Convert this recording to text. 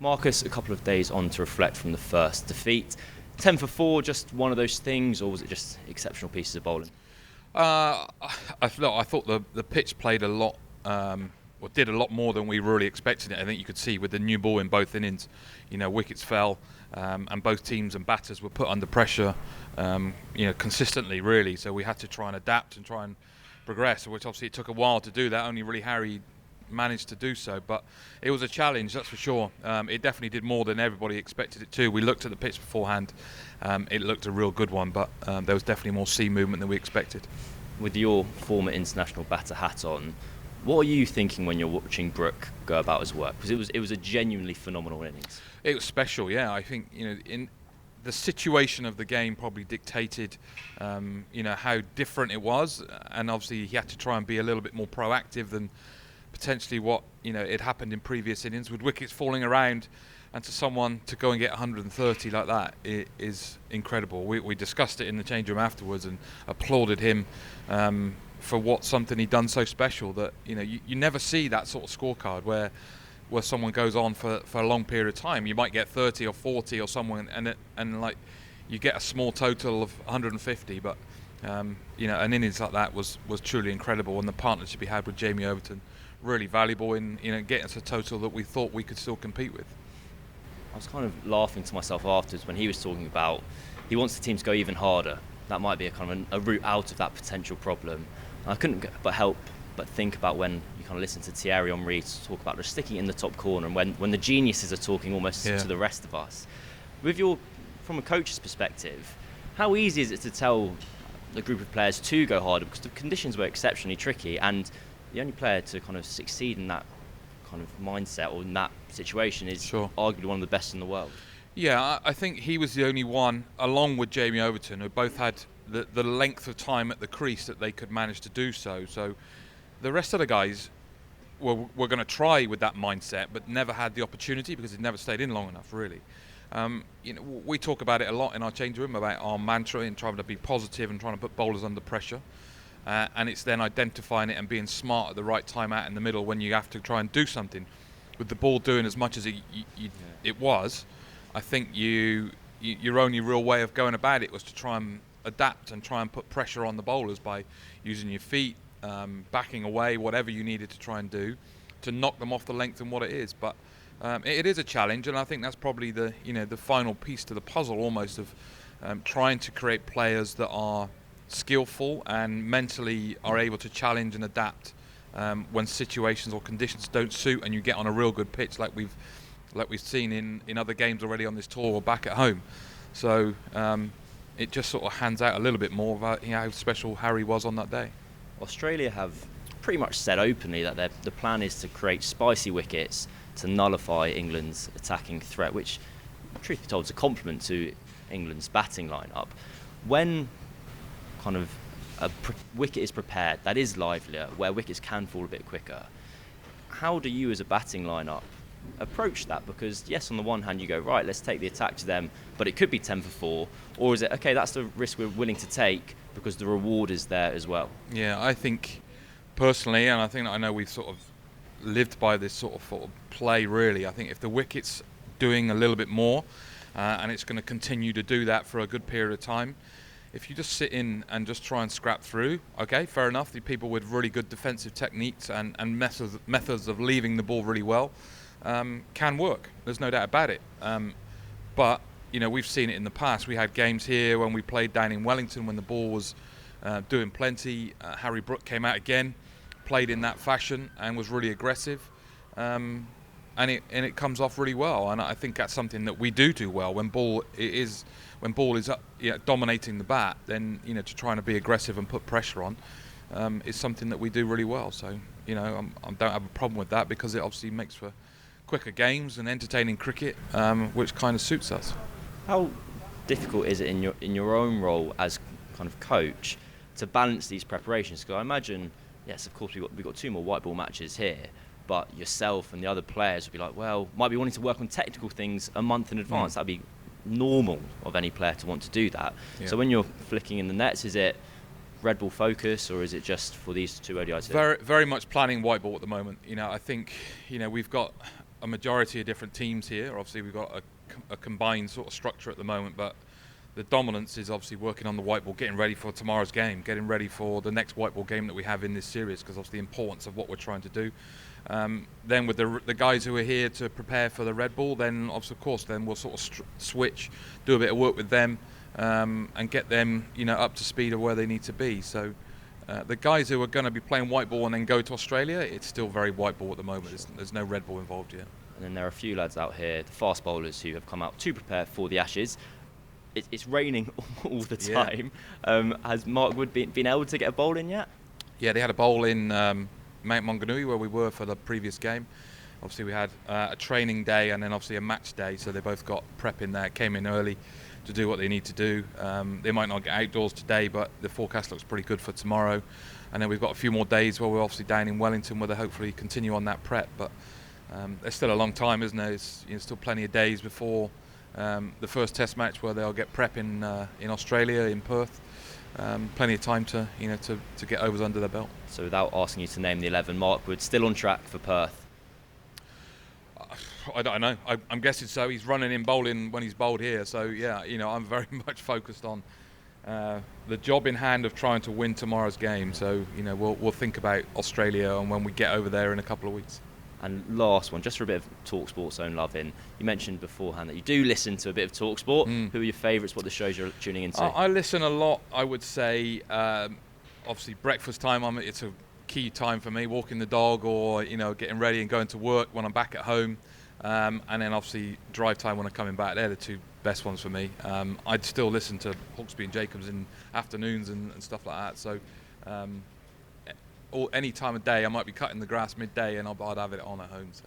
Marcus, a couple of days on to reflect from the first defeat. 10 for 4, just one of those things, or was it just exceptional pieces of bowling? I thought the pitch played a lot, or did a lot more than we really expected it. I think you could see with the new ball in both innings, wickets fell, and both teams and batters were put under pressure, consistently really. So we had to try and adapt and try and progress, which obviously it took a while to do that. Only really Harry managed to do so, but it was a challenge, that's for sure. It definitely did more than everybody expected it to. We looked at the pitch beforehand. It looked a real good one, but there was definitely more sea movement than we expected. With your former international batter hat on, what are you thinking when you're watching Brook go about his work? Because it was a genuinely phenomenal innings. It was special, yeah. I think in the situation of the game probably dictated how different it was, and obviously he had to try and be a little bit more proactive than potentially what it happened in previous innings, with wickets falling around, and to someone to go and get 130 like that is incredible. We discussed it in the change room afterwards and applauded him for something he'd done so special that you never see that sort of scorecard where someone goes on for a long period of time. You might get 30 or 40 or someone and like you get a small total of 150, but an innings like that was truly incredible, and the partnership he had with Jamie Overton really valuable in getting us a total that we thought we could still compete with. I was kind of laughing to myself afterwards when he was talking about he wants the team to go even harder. That might be a route out of that potential problem. And I couldn't help but think about when you kind of listen to Thierry Henry talk about just sticking it in the top corner, and when the geniuses are talking almost to the rest of us. From a coach's perspective, how easy is it to tell a group of players to go harder, because the conditions were exceptionally tricky, and the only player to kind of succeed in that kind of mindset or in that situation is arguably one of the best in the world? Yeah, I think he was the only one, along with Jamie Overton, who both had the length of time at the crease that they could manage to do so. So the rest of the guys were going to try with that mindset, but never had the opportunity because they'd never stayed in long enough, really. We talk about it a lot in our change room, about our mantra in trying to be positive and trying to put bowlers under pressure. And it's then identifying it and being smart at the right time out in the middle when you have to try and do something. With the ball doing as much as it was, I think your only real way of going about it was to try and adapt and try and put pressure on the bowlers by using your feet, backing away, whatever you needed to try and do to knock them off the length and what it is. But it is a challenge, and I think that's probably the final piece to the puzzle almost of trying to create players that are skillful and mentally are able to challenge and adapt when situations or conditions don't suit, and you get on a real good pitch like we've seen in other games already on this tour or back at home. So it just sort of hands out a little bit more about how special Harry was on that day. Australia have pretty much said openly that the plan is to create spicy wickets to nullify England's attacking threat, which, truth be told, is a compliment to England's batting lineup. When kind of a wicket is prepared that is livelier, where wickets can fall a bit quicker, how do you as a batting lineup approach that? Because yes, on the one hand you go, right, let's take the attack to them, but it could be 10 for 4, or is it okay, that's the risk we're willing to take because the reward is there as well? Yeah, I think personally, and I know we've sort of lived by this sort of play really, I think if the wicket's doing a little bit more and it's going to continue to do that for a good period of time, if you just sit in and just try and scrap through, okay, fair enough. The people with really good defensive techniques and methods of leaving the ball really well can work. There's no doubt about it. But we've seen it in the past. We had games here when we played down in Wellington when the ball was doing plenty. Harry Brook came out again, played in that fashion and was really aggressive. And it comes off really well. And I think that's something that we do well when ball is up, dominating the bat. Then to try and be aggressive and put pressure on is something that we do really well. So I don't have a problem with that because it obviously makes for quicker games and entertaining cricket, which kind of suits us. How difficult is it in your own role as kind of coach to balance these preparations? Because I imagine, yes, of course we've got 2 more white ball matches here, but yourself and the other players would be like, well, might be wanting to work on technical things a month in advance. That'd be normal of any player to want to do that. Yeah. So when you're flicking in the nets, is it red ball focus, or is it just for these 2 ODIs? Very, very much planning white ball at the moment. I think we've got a majority of different teams here. Obviously, we've got a combined sort of structure at the moment, but the dominance is obviously working on the white ball, getting ready for tomorrow's game, getting ready for the next white ball game that we have in this series, because obviously the importance of what we're trying to do. Then with the guys who are here to prepare for the red ball, then of course then we'll sort of switch, do a bit of work with them, and get them up to speed of where they need to be. So the guys who are going to be playing white ball and then go to Australia, it's still very white ball at the moment. There's no red ball involved yet. And then there are a few lads out here, the fast bowlers, who have come out to prepare for the Ashes. It's raining all the time. Yeah. Has Mark Wood been able to get a bowl in yet? Yeah, they had a bowl in Mount Maunganui, where we were for the previous game. Obviously we had a training day and then obviously a match day, so they both got prep in there, came in early to do what they need to do. They might not get outdoors today, but the forecast looks pretty good for tomorrow. And then we've got a few more days where we're obviously down in Wellington, where they hopefully continue on that prep. But there's still a long time, isn't there? It's still plenty of days before the first Test match, where they'll get prep in Australia, in Perth. Plenty of time to get overs under their belt. So without asking you to name the 11, Mark Wood still on track for Perth? I don't know. I'm guessing so. He's running in bowling when he's bowled here. So yeah, I'm very much focused on the job in hand of trying to win tomorrow's game. So we'll think about Australia and when we get over there in a couple of weeks. And last one, just for a bit of talkSPORT's own loving. You mentioned beforehand that you do listen to a bit of talkSPORT. Who are your favourites? What are the shows you're tuning into? I listen a lot. I would say, obviously, breakfast time. It's a key time for me. Walking the dog, or getting ready and going to work when I'm back at home. And then obviously drive time when I'm coming back. They're the two best ones for me. I'd still listen to Hawksby and Jacobs in afternoons and stuff like that. So. Any time of day, I might be cutting the grass midday and I'd have it on at home. So.